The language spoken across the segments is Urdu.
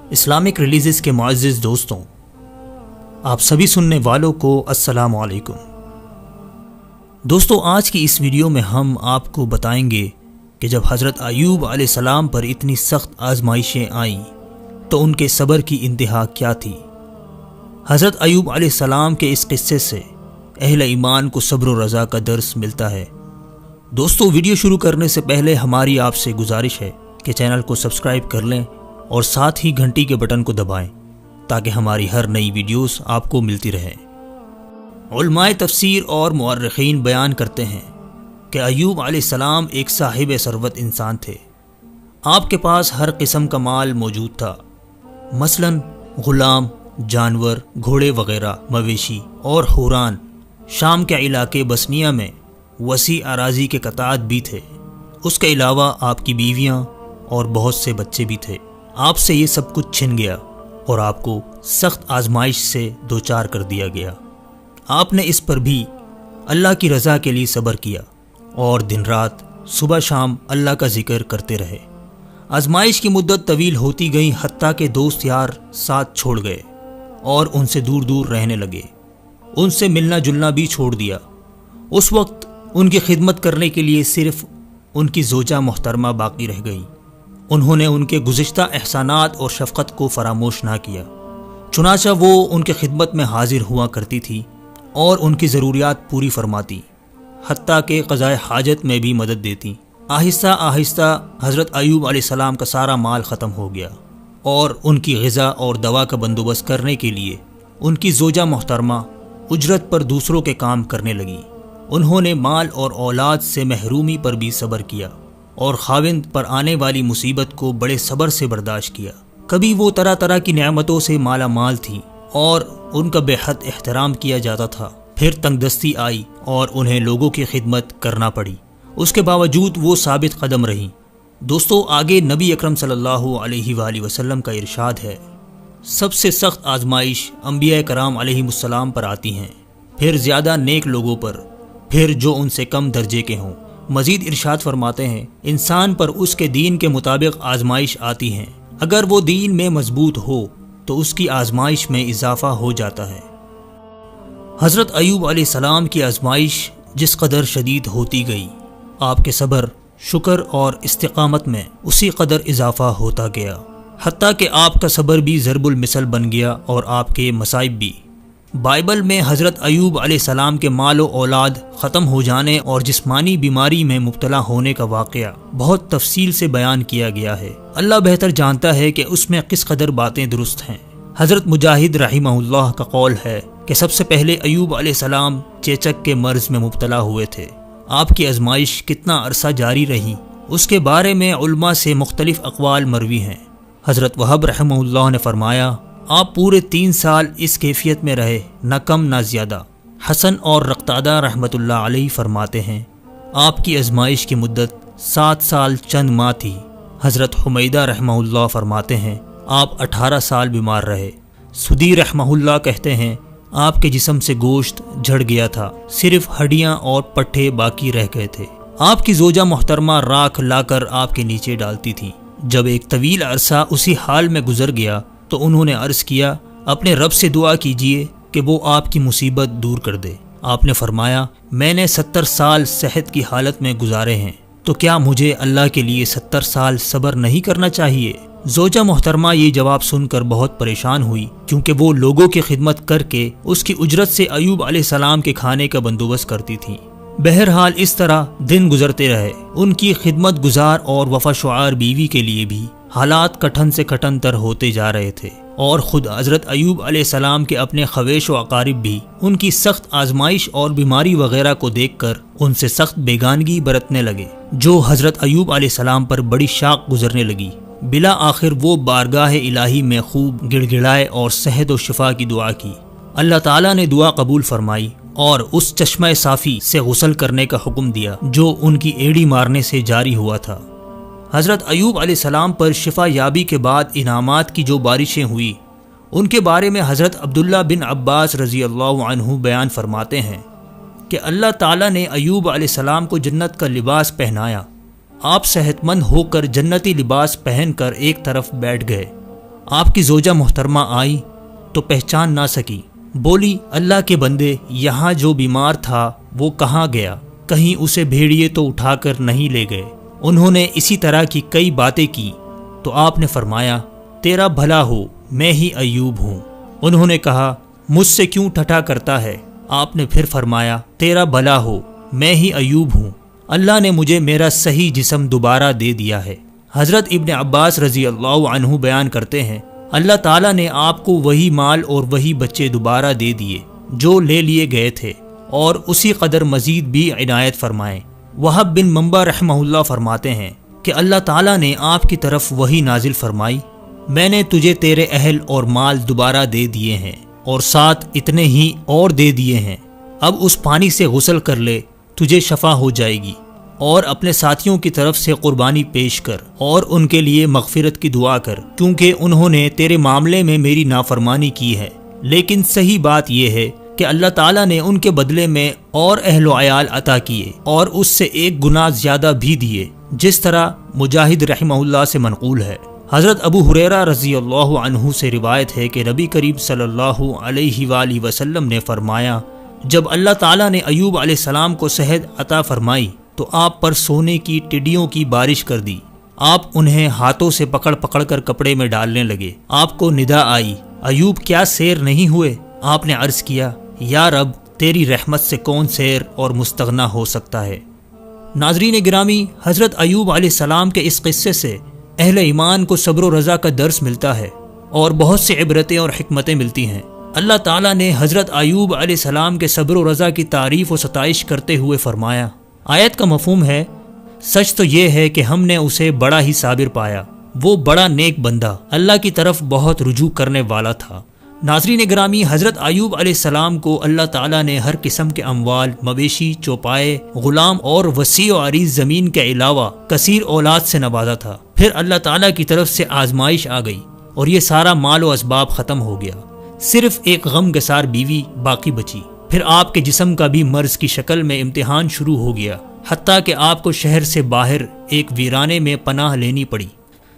اسلامک ریلیجز کے معزز دوستوں، آپ سبھی سننے والوں کو السلام علیکم۔ دوستوں، آج کی اس ویڈیو میں ہم آپ کو بتائیں گے کہ جب حضرت ایوب علیہ السلام پر اتنی سخت آزمائشیں آئیں تو ان کے صبر کی انتہا کیا تھی۔ حضرت ایوب علیہ السلام کے اس قصے سے اہل ایمان کو صبر و رضا کا درس ملتا ہے۔ دوستوں، ویڈیو شروع کرنے سے پہلے ہماری آپ سے گزارش ہے کہ چینل کو سبسکرائب کر لیں اور ساتھ ہی گھنٹی کے بٹن کو دبائیں تاکہ ہماری ہر نئی ویڈیوز آپ کو ملتی رہیں۔ علماء تفسیر اور مورخین بیان کرتے ہیں کہ ایوب علیہ السلام ایک صاحب ثروت انسان تھے۔ آپ کے پاس ہر قسم کا مال موجود تھا، مثلاً غلام، جانور، گھوڑے وغیرہ، مویشی اور حوران۔ شام کے علاقے بسنیہ میں وسیع اراضی کے قطعات بھی تھے۔ اس کے علاوہ آپ کی بیویاں اور بہت سے بچے بھی تھے۔ آپ سے یہ سب کچھ چھن گیا اور آپ کو سخت آزمائش سے دوچار کر دیا گیا۔ آپ نے اس پر بھی اللہ کی رضا کے لیے صبر کیا اور دن رات صبح شام اللہ کا ذکر کرتے رہے۔ آزمائش کی مدت طویل ہوتی گئی، حتیٰ کہ دوست یار ساتھ چھوڑ گئے اور ان سے دور دور رہنے لگے۔ ان سے ملنا جلنا بھی چھوڑ دیا۔ اس وقت ان کی خدمت کرنے کے لیے صرف ان کی زوجہ محترمہ باقی رہ گئی۔ انہوں نے ان کے گزشتہ احسانات اور شفقت کو فراموش نہ کیا، چنانچہ وہ ان کی خدمت میں حاضر ہوا کرتی تھی اور ان کی ضروریات پوری فرماتی، حتیٰ کہ قضائے حاجت میں بھی مدد دیتی۔ آہستہ آہستہ حضرت ایوب علیہ السلام کا سارا مال ختم ہو گیا اور ان کی غذا اور دوا کا بندوبست کرنے کے لیے ان کی زوجہ محترمہ اجرت پر دوسروں کے کام کرنے لگی۔ انہوں نے مال اور اولاد سے محرومی پر بھی صبر کیا اور خاوند پر آنے والی مصیبت کو بڑے صبر سے برداشت کیا۔ کبھی وہ طرح طرح کی نعمتوں سے مالا مال تھی اور ان کا بے حد احترام کیا جاتا تھا، پھر تنگ دستی آئی اور انہیں لوگوں کی خدمت کرنا پڑی۔ اس کے باوجود وہ ثابت قدم رہیں۔ دوستو، آگے نبی اکرم صلی اللہ علیہ وآلہ وسلم کا ارشاد ہے، سب سے سخت آزمائش انبیاء کرام علیہم السلام پر آتی ہیں، پھر زیادہ نیک لوگوں پر، پھر جو ان سے کم درجے کے ہوں۔ مزید ارشاد فرماتے ہیں، انسان پر اس کے دین کے مطابق آزمائش آتی ہیں، اگر وہ دین میں مضبوط ہو تو اس کی آزمائش میں اضافہ ہو جاتا ہے۔ حضرت ایوب علیہ السلام کی آزمائش جس قدر شدید ہوتی گئی، آپ کے صبر، شکر اور استقامت میں اسی قدر اضافہ ہوتا گیا، حتیٰ کہ آپ کا صبر بھی ضرب المثل بن گیا اور آپ کے مصائب بھی۔ بائبل میں حضرت ایوب علیہ السلام کے مال و اولاد ختم ہو جانے اور جسمانی بیماری میں مبتلا ہونے کا واقعہ بہت تفصیل سے بیان کیا گیا ہے۔ اللہ بہتر جانتا ہے کہ اس میں کس قدر باتیں درست ہیں۔ حضرت مجاہد رحمہ اللہ کا قول ہے کہ سب سے پہلے ایوب علیہ السلام چیچک کے مرض میں مبتلا ہوئے تھے۔ آپ کی آزمائش کتنا عرصہ جاری رہی، اس کے بارے میں علماء سے مختلف اقوال مروی ہیں۔ حضرت وہب رحمہ اللہ نے فرمایا، آپ پورے 3 سال اس کیفیت میں رہے، نہ کم نہ زیادہ۔ حسن اور رقتادہ رحمۃ اللہ علیہ فرماتے ہیں، آپ کی آزمائش کی مدت 7 سال چند ماہ تھی۔ حضرت حمیدہ رحمہ اللہ فرماتے ہیں، آپ 18 سال بیمار رہے۔ سدی رحمہ اللہ کہتے ہیں، آپ کے جسم سے گوشت جھڑ گیا تھا، صرف ہڈیاں اور پٹھے باقی رہ گئے تھے۔ آپ کی زوجہ محترمہ راکھ لا کر آپ کے نیچے ڈالتی تھی۔ جب ایک طویل عرصہ اسی حال میں گزر گیا تو انہوں نے عرض کیا، اپنے رب سے دعا کیجئے کہ وہ آپ کی مصیبت دور کر دے۔ آپ نے فرمایا، میں نے 70 سال صحت کی حالت میں گزارے ہیں، تو کیا مجھے اللہ کے لیے 70 سال صبر نہیں کرنا چاہیے؟ زوجہ محترمہ یہ جواب سن کر بہت پریشان ہوئی، کیونکہ وہ لوگوں کی خدمت کر کے اس کی اجرت سے ایوب علیہ السلام کے کھانے کا بندوبست کرتی تھی۔ بہرحال اس طرح دن گزرتے رہے۔ ان کی خدمت گزار اور وفا شعار بیوی کے لیے بھی حالات کٹھن سے کٹھن تر ہوتے جا رہے تھے، اور خود حضرت ایوب علیہ السلام کے اپنے خویش و اقارب بھی ان کی سخت آزمائش اور بیماری وغیرہ کو دیکھ کر ان سے سخت بیگانگی برتنے لگے، جو حضرت ایوب علیہ السلام پر بڑی شاق گزرنے لگی۔ بلا آخر وہ بارگاہ الہی میں خوب گڑ گڑائے اور صحت و شفا کی دعا کی۔ اللہ تعالیٰ نے دعا قبول فرمائی اور اس چشمہ صافی سے غسل کرنے کا حکم دیا جو ان کی ایڑی مارنے سے جاری ہوا تھا۔ حضرت ایوب علیہ السلام پر شفا یابی کے بعد انعامات کی جو بارشیں ہوئی، ان کے بارے میں حضرت عبداللہ بن عباس رضی اللہ عنہ بیان فرماتے ہیں کہ اللہ تعالیٰ نے ایوب علیہ السلام کو جنت کا لباس پہنایا۔ آپ صحت مند ہو کر جنتی لباس پہن کر ایک طرف بیٹھ گئے آپ کی زوجہ محترمہ آئی تو پہچان نہ سکی، بولی اللہ کے بندے یہاں جو بیمار تھا وہ کہاں گیا؟ کہیں اسے بھیڑیے تو اٹھا کر نہیں لے گئے؟ انہوں نے اسی طرح کی کئی باتیں کی تو آپ نے فرمایا تیرا بھلا ہو، میں ہی ایوب ہوں۔ انہوں نے کہا مجھ سے کیوں ٹھٹھا کرتا ہے؟ آپ نے پھر فرمایا تیرا بھلا ہو، میں ہی ایوب ہوں، اللہ نے مجھے میرا صحیح جسم دوبارہ دے دیا ہے۔ حضرت ابن عباس رضی اللہ عنہ بیان کرتے ہیں اللہ تعالیٰ نے آپ کو وہی مال اور وہی بچے دوبارہ دے دیے جو لے لیے گئے تھے، اور اسی قدر مزید بھی عنایت فرمائیں۔ وہب بن منبع رحمہ اللہ فرماتے ہیں کہ اللہ تعالیٰ نے آپ کی طرف وہی نازل فرمائی، میں نے تجھے تیرے اہل اور مال دوبارہ دے دیے ہیں اور ساتھ اتنے ہی اور دے دیے ہیں، اب اس پانی سے غسل کر لے، تجھے شفا ہو جائے گی، اور اپنے ساتھیوں کی طرف سے قربانی پیش کر اور ان کے لیے مغفرت کی دعا کر، کیونکہ انہوں نے تیرے معاملے میں میری نافرمانی کی ہے۔ لیکن صحیح بات یہ ہے کہ اللہ تعالیٰ نے ان کے بدلے میں اور اہل و عیال عطا کیے اور اس سے ایک گنا زیادہ بھی دیے، جس طرح مجاہد رحمہ اللہ سے منقول ہے۔ حضرت ابو ہریرہ رضی اللہ عنہ سے روایت ہے کہ نبی کریم صلی اللہ علیہ وآلہ وسلم نے فرمایا جب اللہ تعالیٰ نے ایوب علیہ السلام کو صحت عطا فرمائی تو آپ پر سونے کی ٹڈیوں کی بارش کر دی، آپ انہیں ہاتھوں سے پکڑ پکڑ کر کپڑے میں ڈالنے لگے، آپ کو ندا آئی ایوب کیا سیر نہیں ہوئے؟ آپ نے عرض کیا یا رب تیری رحمت سے کون سیر اور مستغنا ہو سکتا ہے۔ ناظرین گرامی، حضرت ایوب علیہ السلام کے اس قصے سے اہل ایمان کو صبر و رضا کا درس ملتا ہے اور بہت سی عبرتیں اور حکمتیں ملتی ہیں۔ اللہ تعالیٰ نے حضرت ایوب علیہ السلام کے صبر و رضا کی تعریف و ستائش کرتے ہوئے فرمایا، آیت کا مفہوم ہے سچ تو یہ ہے کہ ہم نے اسے بڑا ہی صابر پایا، وہ بڑا نیک بندہ اللہ کی طرف بہت رجوع کرنے والا تھا۔ ناظرین گرامی، حضرت ایوب علیہ السلام کو اللہ تعالیٰ نے ہر قسم کے اموال، مویشی، چوپائے، غلام اور وسیع و عریض زمین کے علاوہ کثیر اولاد سے نوازا تھا۔ پھر اللہ تعالیٰ کی طرف سے آزمائش آ گئی اور یہ سارا مال و اسباب ختم ہو گیا، صرف ایک غم گسار بیوی باقی بچی۔ پھر آپ کے جسم کا بھی مرض کی شکل میں امتحان شروع ہو گیا، حتیٰ کہ آپ کو شہر سے باہر ایک ویرانے میں پناہ لینی پڑی۔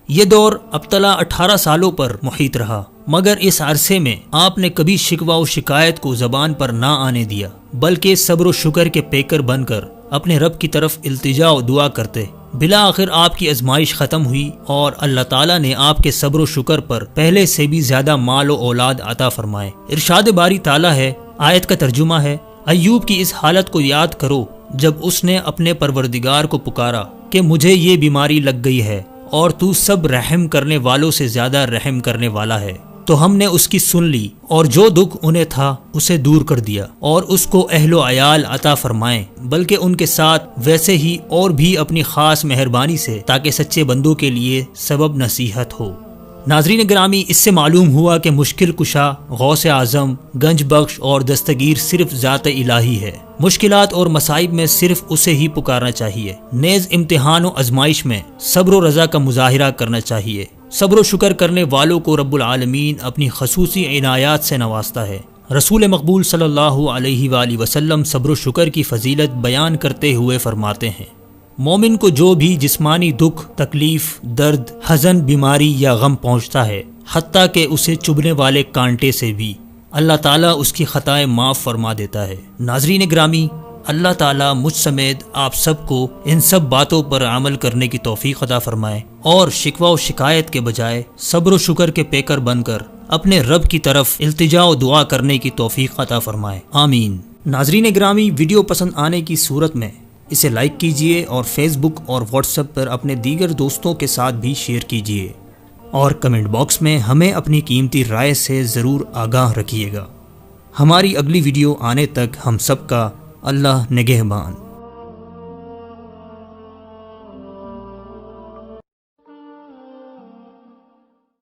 یہ دور ابتلا 18 سالوں پر محیط رہا، مگر اس عرصے میں آپ نے کبھی شکوہ و شکایت کو زبان پر نہ آنے دیا، بلکہ صبر و شکر کے پیکر بن کر اپنے رب کی طرف التجا و دعا کرتے۔ بالآخر آپ کی آزمائش ختم ہوئی اور اللہ تعالیٰ نے آپ کے صبر و شکر پر پہلے سے بھی زیادہ مال و اولاد عطا فرمائے۔ ارشاد باری تعالیٰ ہے، آیت کا ترجمہ ہے، ایوب کی اس حالت کو یاد کرو جب اس نے اپنے پروردگار کو پکارا کہ مجھے یہ بیماری لگ گئی ہے اور تو سب رحم کرنے والوں سے زیادہ رحم کرنے والا ہے، تو ہم نے اس کی سن لی اور جو دکھ انہیں تھا اسے دور کر دیا اور اس کو اہل و عیال عطا فرمائیں، بلکہ ان کے ساتھ ویسے ہی اور بھی اپنی خاص مہربانی سے، تاکہ سچے بندوں کے لیے سبب نصیحت ہو۔ ناظرین گرامی، اس سے معلوم ہوا کہ مشکل کشا، غوث اعظم، گنج بخش اور دستگیر صرف ذات الہی ہے۔ مشکلات اور مصائب میں صرف اسے ہی پکارنا چاہیے، نیز امتحان و آزمائش میں صبر و رضا کا مظاہرہ کرنا چاہیے۔ صبر و شکر کرنے والوں کو رب العالمین اپنی خصوصی عنایات سے نوازتا ہے۔ رسول مقبول صلی اللہ علیہ وآلہ وسلم صبر و شکر کی فضیلت بیان کرتے ہوئے فرماتے ہیں، مومن کو جو بھی جسمانی دکھ، تکلیف، درد، حزن، بیماری یا غم پہنچتا ہے، حتیٰ کہ اسے چبھنے والے کانٹے سے بھی، اللہ تعالیٰ اس کی خطائیں معاف فرما دیتا ہے۔ ناظرین گرامی، اللہ تعالیٰ مجھ سمیت آپ سب کو ان سب باتوں پر عمل کرنے کی توفیق عطا فرمائے اور شکوہ و شکایت کے بجائے صبر و شکر کے پیکر بن کر اپنے رب کی طرف التجا و دعا کرنے کی توفیق عطا فرمائے، آمین۔ ناظرین گرامی، ویڈیو پسند آنے کی صورت میں اسے لائک کیجئے اور فیس بک اور واٹس ایپ پر اپنے دیگر دوستوں کے ساتھ بھی شیئر کیجئے، اور کمنٹ باکس میں ہمیں اپنی قیمتی رائے سے ضرور آگاہ رکھیے گا۔ ہماری اگلی ویڈیو آنے تک ہم سب کا اللہ نگہبان۔